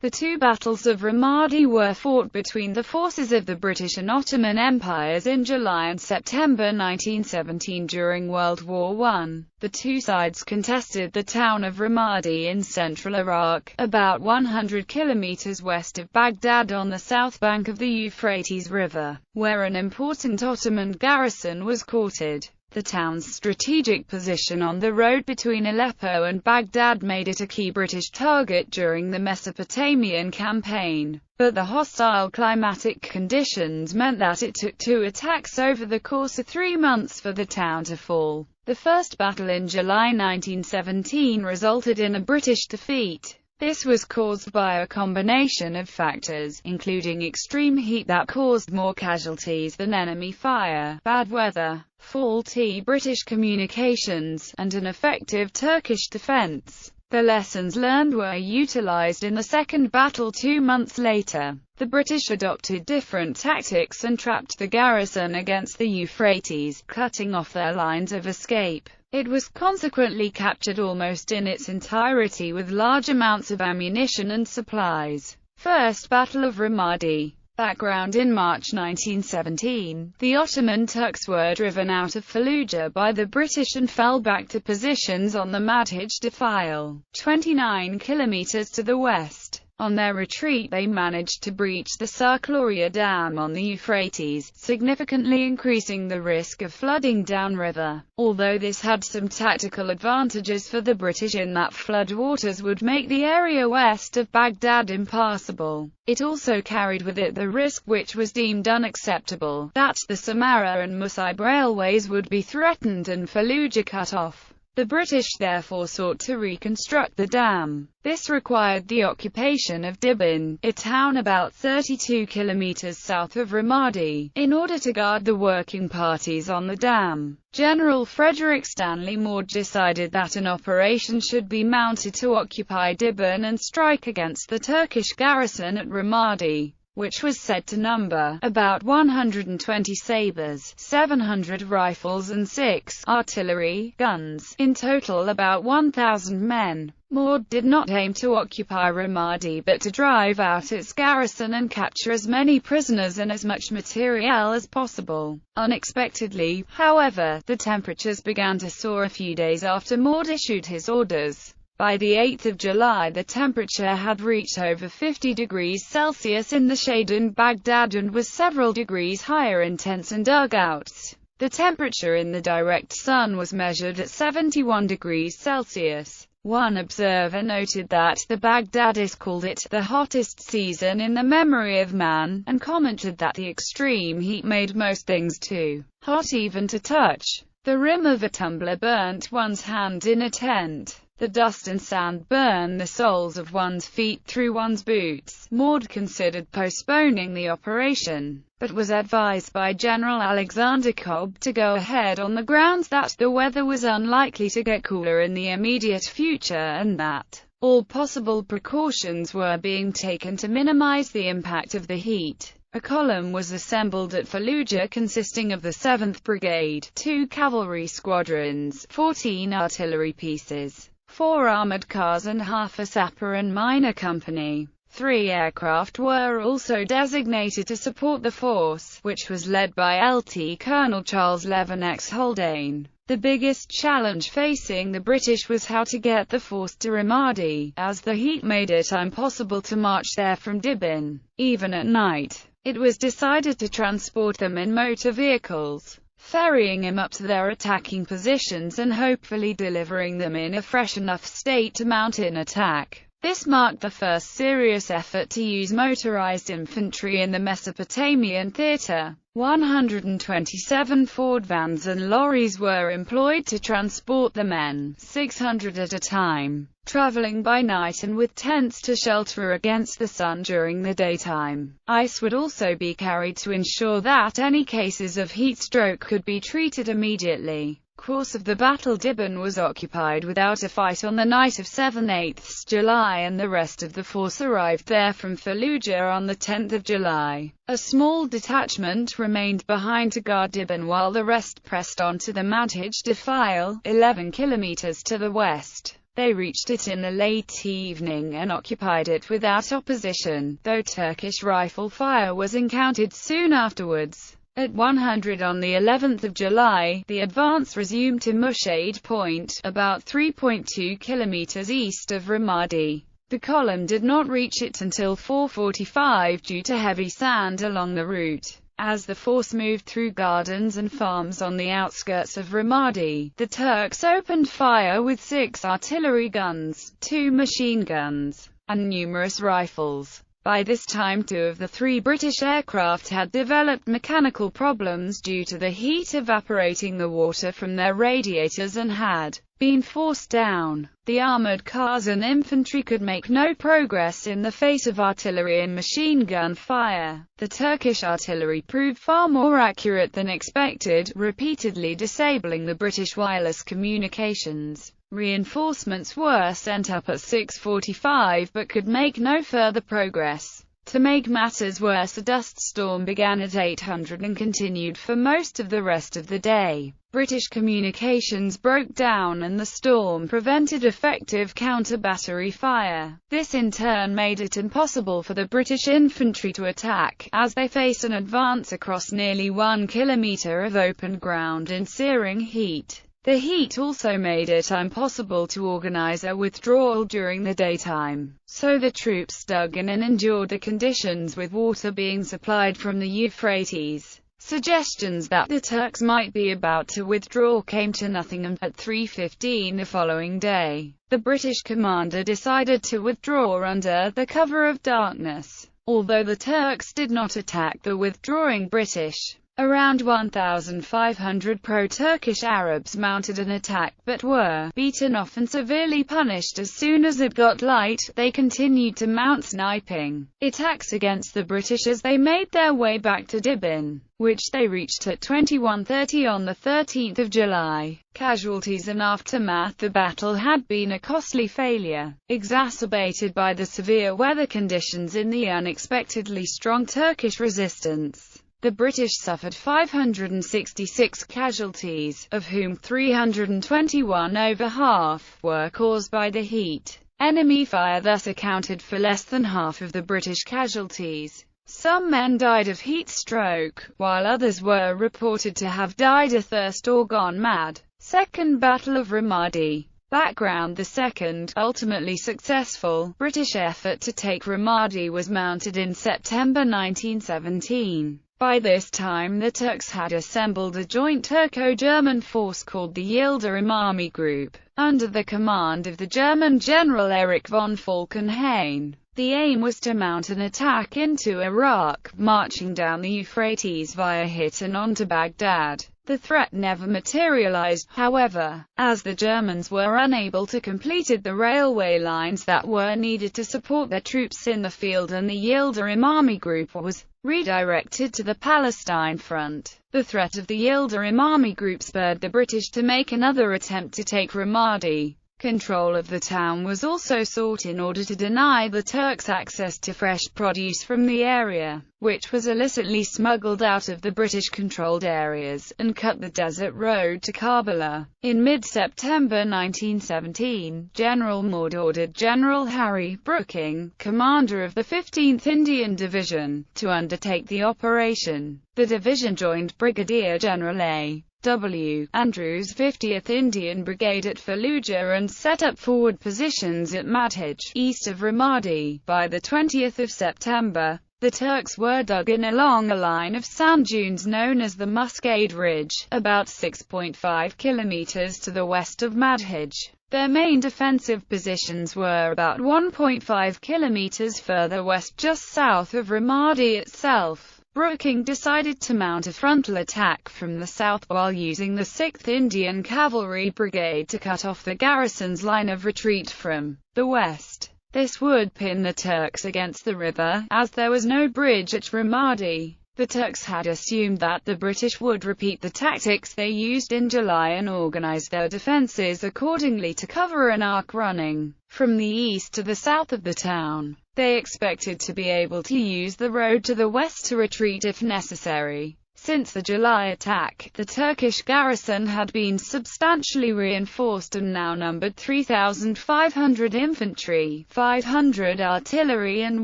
The two battles of Ramadi were fought between the forces of the British and Ottoman Empires in July and September 1917 during World War I. The two sides contested the town of Ramadi in central Iraq, about 100 kilometers west of Baghdad on the south bank of the Euphrates River, where an important Ottoman garrison was quartered. The town's strategic position on the road between Aleppo and Baghdad made it a key British target during the Mesopotamian campaign, but the hostile climatic conditions meant that it took 2 attacks over the course of 3 months for the town to fall. The first battle in July 1917 resulted in a British defeat. This was caused by a combination of factors, including extreme heat that caused more casualties than enemy fire, bad weather, faulty British communications, and an effective Turkish defense. The lessons learned were utilized in the second battle 2 months later. The British adopted different tactics and trapped the garrison against the Euphrates, cutting off their lines of escape. It was consequently captured almost in its entirety with large amounts of ammunition and supplies. First Battle of Ramadi. Background: in March 1917, the Ottoman Turks were driven out of Fallujah by the British and fell back to positions on the Madhij Defile, 29 kilometers to the west. On their retreat they managed to breach the Sarkloria Dam on the Euphrates, significantly increasing the risk of flooding downriver. Although this had some tactical advantages for the British in that floodwaters would make the area west of Baghdad impassable, it also carried with it the risk, which was deemed unacceptable, that the Samarra and Musaib railways would be threatened and Fallujah cut off. The British therefore sought to reconstruct the dam. This required the occupation of Dibin, a town about 32 kilometers south of Ramadi, in order to guard the working parties on the dam. General Frederick Stanley Maude decided that an operation should be mounted to occupy Dibin and strike against the Turkish garrison at Ramadi, which was said to number about 120 sabres, 700 rifles and 6 artillery guns, in total about 1,000 men. Maude did not aim to occupy Ramadi but to drive out its garrison and capture as many prisoners and as much materiel as possible. Unexpectedly, however, the temperatures began to soar a few days after Maude issued his orders. By the 8th of July the temperature had reached over 50 degrees Celsius in the shade in Baghdad and was several degrees higher in tents and dugouts. The temperature in the direct sun was measured at 71 degrees Celsius. One observer noted that the Baghdadis called it the hottest season in the memory of man, and commented that the extreme heat made most things too hot even to touch. The rim of a tumbler burnt one's hand in a tent. The dust and sand burned the soles of one's feet through one's boots. Maude considered postponing the operation, but was advised by General Alexander Cobb to go ahead on the grounds that the weather was unlikely to get cooler in the immediate future and that all possible precautions were being taken to minimize the impact of the heat. A column was assembled at Fallujah consisting of the 7th Brigade, 2 cavalry squadrons, 14 artillery pieces, 4 armored cars and half a sapper and miner company. 3 aircraft were also designated to support the force, which was led by Lt. Colonel Charles Levenex Haldane. The biggest challenge facing the British was how to get the force to Ramadi, as the heat made it impossible to march there from Dibin, even at night. It was decided to transport them in motor vehicles, ferrying them up to their attacking positions and hopefully delivering them in a fresh enough state to mount an attack. This marked the first serious effort to use motorized infantry in the Mesopotamian theater. 127 Ford vans and lorries were employed to transport the men, 600 at a time, traveling by night and with tents to shelter against the sun during the daytime. Ice would also be carried to ensure that any cases of heat stroke could be treated immediately. Course of the battle: Dibin was occupied without a fight on the night of 7/8 July and the rest of the force arrived there from Fallujah on the 10th of July. A small detachment remained behind to guard Dibin while the rest pressed on to the Madhij Defile, 11 kilometers to the west. They reached it in the late evening and occupied it without opposition, though Turkish rifle fire was encountered soon afterwards. At 100 on the 11th of July, the advance resumed to Mushade Point, about 3.2 kilometers east of Ramadi. The column did not reach it until 4:45 due to heavy sand along the route. As the force moved through gardens and farms on the outskirts of Ramadi, the Turks opened fire with 6 artillery guns, 2 machine guns, and numerous rifles. By this time 2 of the 3 British aircraft had developed mechanical problems due to the heat evaporating the water from their radiators and had been forced down. The armored cars and infantry could make no progress in the face of artillery and machine gun fire. The Turkish artillery proved far more accurate than expected, repeatedly disabling the British wireless communications. Reinforcements were sent up at 6:45 but could make no further progress. To make matters worse, a dust storm began at 800 and continued for most of the rest of the day. British communications broke down and the storm prevented effective counter-battery fire. This in turn made it impossible for the British infantry to attack, as they faced an advance across nearly 1 kilometre of open ground in searing heat. The heat also made it impossible to organize a withdrawal during the daytime, so the troops dug in and endured the conditions with water being supplied from the Euphrates. Suggestions that the Turks might be about to withdraw came to nothing, and at 3:15 the following day, the British commander decided to withdraw under the cover of darkness. Although the Turks did not attack the withdrawing British, around 1,500 pro-Turkish Arabs mounted an attack, but were beaten off and severely punished as soon as it got light. They continued to mount sniping attacks against the British as they made their way back to Dibin, which they reached at 21:30 on the 13th of July. Casualties and aftermath. The battle had been a costly failure, exacerbated by the severe weather conditions in the unexpectedly strong Turkish resistance. The British suffered 566 casualties, of whom 321, over half, were caused by the heat. Enemy fire thus accounted for less than half of the British casualties. Some men died of heat stroke, while others were reported to have died of thirst or gone mad. Second Battle of Ramadi. Background. The second, ultimately successful, British effort to take Ramadi was mounted in September 1917. By this time the Turks had assembled a joint Turco-German force called the Yildirim Army Group, under the command of the German General Erich von Falkenhayn. The aim was to mount an attack into Iraq, marching down the Euphrates via Hit and on to Baghdad. The threat never materialized, however, as the Germans were unable to complete the railway lines that were needed to support their troops in the field, and the Yildirim Army Group was redirected to the Palestine front. The threat of the Yildirim Army Group spurred the British to make another attempt to take Ramadi. Control of the town was also sought in order to deny the Turks access to fresh produce from the area, which was illicitly smuggled out of the British-controlled areas, and cut the desert road to Karbala. In mid-September 1917, General Maude ordered General Harry Brooking, commander of the 15th Indian Division, to undertake the operation. The division joined Brigadier General A. W. Andrews' 50th Indian Brigade at Fallujah and set up forward positions at Madhij, east of Ramadi. By the 20th of September, the Turks were dug in along a line of sand dunes known as the Muscade Ridge, about 6.5 kilometers to the west of Madhij. Their main defensive positions were about 1.5 kilometers further west, just south of Ramadi itself. Brooking decided to mount a frontal attack from the south, while using the 6th Indian Cavalry Brigade to cut off the garrison's line of retreat from the west. This would pin the Turks against the river, as there was no bridge at Ramadi. The Turks had assumed that the British would repeat the tactics they used in July and organize their defenses accordingly to cover an arc running from the east to the south of the town. They expected to be able to use the road to the west to retreat if necessary. Since the July attack, the Turkish garrison had been substantially reinforced and now numbered 3,500 infantry, 500 artillery and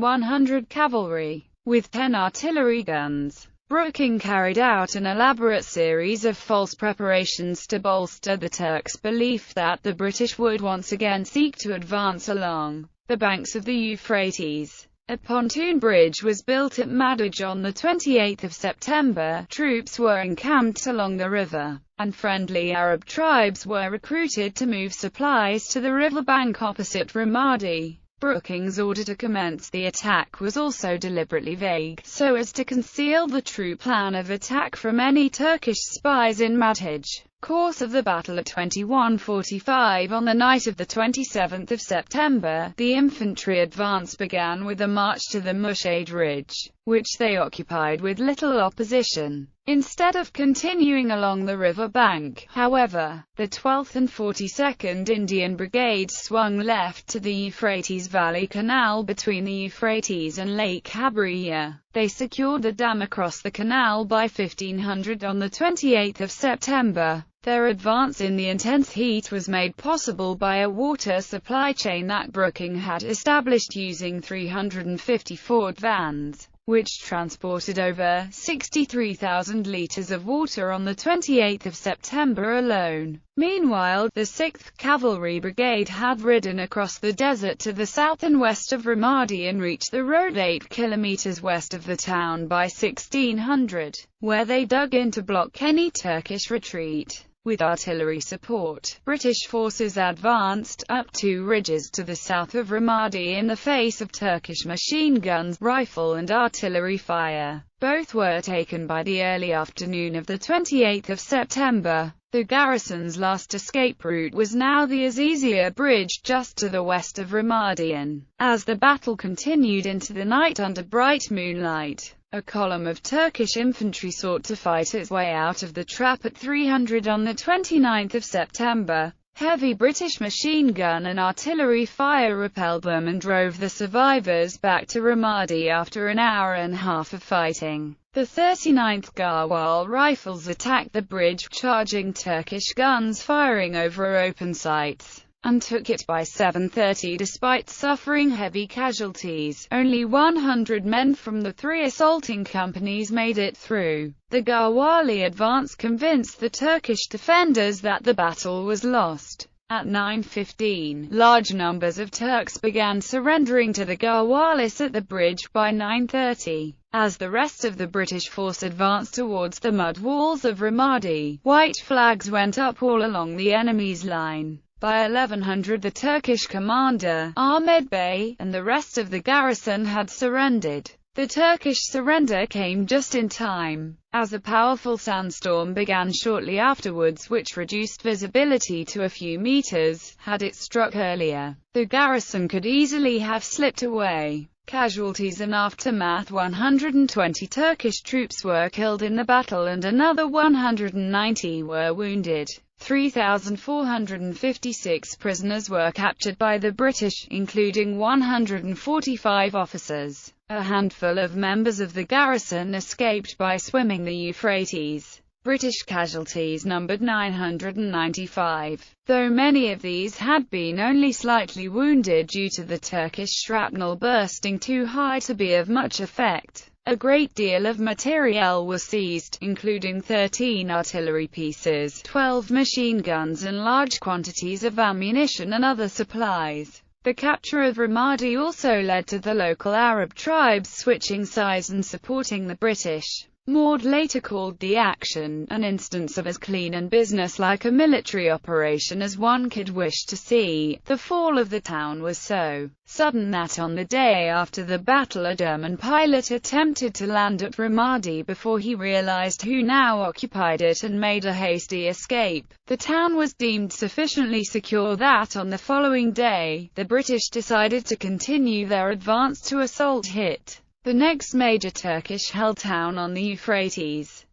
100 cavalry, with 10 artillery guns. Brooking carried out an elaborate series of false preparations to bolster the Turks' belief that the British would once again seek to advance along the banks of the Euphrates. A pontoon bridge was built at Madaj on 28 September, troops were encamped along the river, and friendly Arab tribes were recruited to move supplies to the riverbank opposite Ramadi. Brooking's order to commence the attack was also deliberately vague, so as to conceal the true plan of attack from any Turkish spies in Madaj. Course of the battle at 21:45 on the night of 27 September, the infantry advance began with a march to the Mushade Ridge, which they occupied with little opposition. Instead of continuing along the river bank, however, the 12th and 42nd Indian Brigades swung left to the Euphrates Valley Canal between the Euphrates and Lake Habriya. They secured the dam across the canal by 1500 on 28 September. Their advance in the intense heat was made possible by a water supply chain that Brooking had established using 350 Ford vans, which transported over 63,000 litres of water on 28 September alone. Meanwhile, the 6th Cavalry Brigade had ridden across the desert to the south and west of Ramadi and reached the road 8 kilometers west of the town by 1600, where they dug in to block any Turkish retreat. With artillery support, British forces advanced up 2 ridges to the south of Ramadi in the face of Turkish machine guns, rifle and artillery fire. Both were taken by the early afternoon of 28 September. The garrison's last escape route was now the Azizia Bridge just to the west of Ramadi, and as the battle continued into the night under bright moonlight, a column of Turkish infantry sought to fight its way out of the trap at 300 on 29 September. Heavy British machine gun and artillery fire repelled them and drove the survivors back to Ramadi after an hour and a half of fighting. The 39th Garhwal Rifles attacked the bridge, charging Turkish guns firing over open sights, and took it by 7:30 despite suffering heavy casualties. Only 100 men from the 3 assaulting companies made it through. The Garhwali advance convinced the Turkish defenders that the battle was lost. At 9:15, large numbers of Turks began surrendering to the Garhwalis at the bridge by 9:30. As the rest of the British force advanced towards the mud walls of Ramadi, white flags went up all along the enemy's line. By 1100 the Turkish commander, Ahmed Bey, and the rest of the garrison had surrendered. The Turkish surrender came just in time, as a powerful sandstorm began shortly afterwards which reduced visibility to a few meters. Had it struck earlier, the garrison could easily have slipped away. Casualties and Aftermath: 120 Turkish troops were killed in the battle and another 190 were wounded. 3,456 prisoners were captured by the British, including 145 officers. A handful of members of the garrison escaped by swimming the Euphrates. British casualties numbered 995, though many of these had been only slightly wounded due to the Turkish shrapnel bursting too high to be of much effect. A great deal of materiel was seized, including 13 artillery pieces, 12 machine guns and large quantities of ammunition and other supplies. The capture of Ramadi also led to the local Arab tribes switching sides and supporting the British. Maud later called the action an instance of as clean and businesslike a military operation as one could wish to see. The fall of the town was so sudden that on the day after the battle a German pilot attempted to land at Ramadi before he realized who now occupied it and made a hasty escape. The town was deemed sufficiently secure that on the following day, the British decided to continue their advance to assault it. The next major Turkish-held town on the Euphrates,